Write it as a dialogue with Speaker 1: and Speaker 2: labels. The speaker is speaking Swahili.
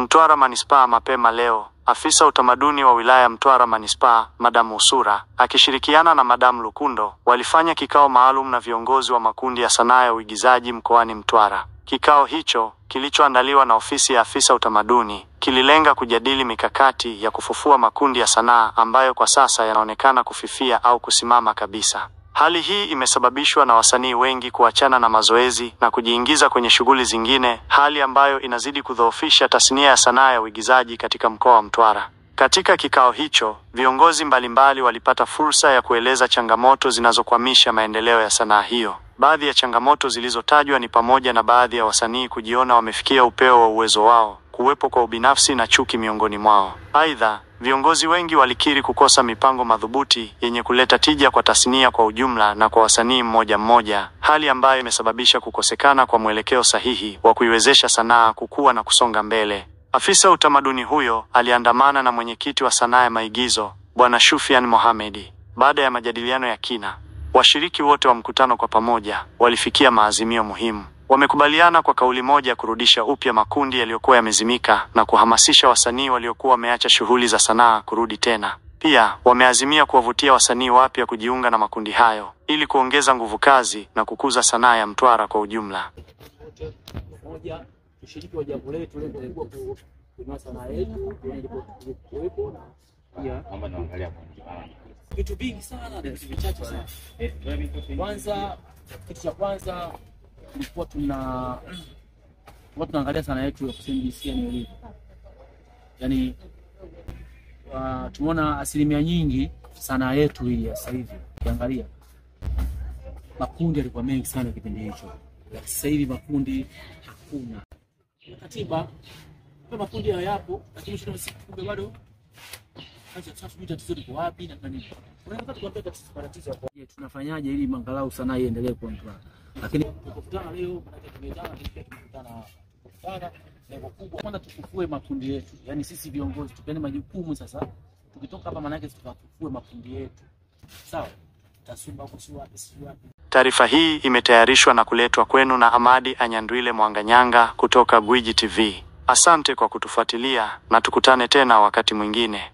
Speaker 1: Mtwara Manispaa mapema leo, afisa utamaduni wa wilaya Mtwara Manispaa, Madam Usura, akishirikiana na Madam Lukundo, walifanya kikao maalum na viongozi wa makundi ya sanaa ya uigizaji mkoani Mtwara. Kikao hicho, kilichoandaliwa na ofisi ya afisa utamaduni, kililenga kujadili mikakati ya kufufua makundi ya sanaa ambayo kwa sasa yanaonekana kufifia au kusimama kabisa. Hali hii imesababishwa na wasanii wengi kuachana na mazoezi na kujiingiza kwenye shughuli zingine, hali ambayo inazidi kudhoofisha tasnia ya sanaa ya uigizaji katika mkoa wa Mtwara. Katika kikao hicho, viongozi mbalimbali walipata fursa ya kueleza changamoto zinazokwamisha maendeleo ya sanaa hiyo. Baadhi ya changamoto zilizotajwa ni pamoja na baadhi ya wasanii kujiona wamefikia upeo wa uwezo wao, kuwepo kwa ubinafsi na chuki miongoni mwao. Aidha, viongozi wengi walikiri kukosa mipango madhubuti yenye kuleta tija kwa tasnia kwa ujumla na kwa wasanii mmoja mmoja, hali ambayo imesababisha kukosekana kwa mwelekeo sahihi wa kuiwezesha sanaa kukua na kusonga mbele. Afisa utamaduni huyo aliandamana na mwenyekiti wa sanaa ya maigizo, Bwana Shufian Mohamedi. Baada ya majadiliano ya kina, washiriki wote wa mkutano kwa pamoja walifikia maazimio muhimu. Wamekubaliana kwa kauli moja kurudisha upya makundi yaliyokuwa yamezimika na kuhamasisha wasanii waliokuwa wameacha shughuli za sanaa kurudi tena. Pia, wameazimia kuwavutia wasanii wapya kujiunga na makundi hayo ili kuongeza nguvu kazi na kukuza sanaa ya Mtwara kwa ujumla.
Speaker 2: Ushiriki wa jambo letu leo ndio kuinua sanaa yetu, kuwepo pia kama naangalia vitu vingi sana, vitu vichache sana. Kwanza, kitu cha kwanza tulikuwa tunaangalia sanaa yetu ya kusema jinsia ni ilivyo. Yaani tumeona asilimia nyingi sanaa yetu hii ya sasa hivi, ukiangalia makundi yalikuwa mengi sana kipindi hicho. Sasa hivi makundi hakuna. Katiba kwa makundi hayapo, lakini shida kumbe bado sasa tatizo liko wapi na nini? Unataka tuambie tatizo hapo. Je, tunafanyaje ili mangalau sanaa iendelee kwa Mtwara? Lakini tukutana leo, tumekutana lengo kubwa kwanza tukufue makundi yetu. Yaani sisi viongozi tupende majukumu sasa. Tukitoka hapa maana yake tukafue makundi yetu. Sawa? Tasumba kusiwa wapi.
Speaker 1: Taarifa hii imetayarishwa na kuletwa kwenu na Amadi Anyandwile Mwanganyanga kutoka Gwiji TV. Asante kwa kutufuatilia na tukutane tena wakati mwingine.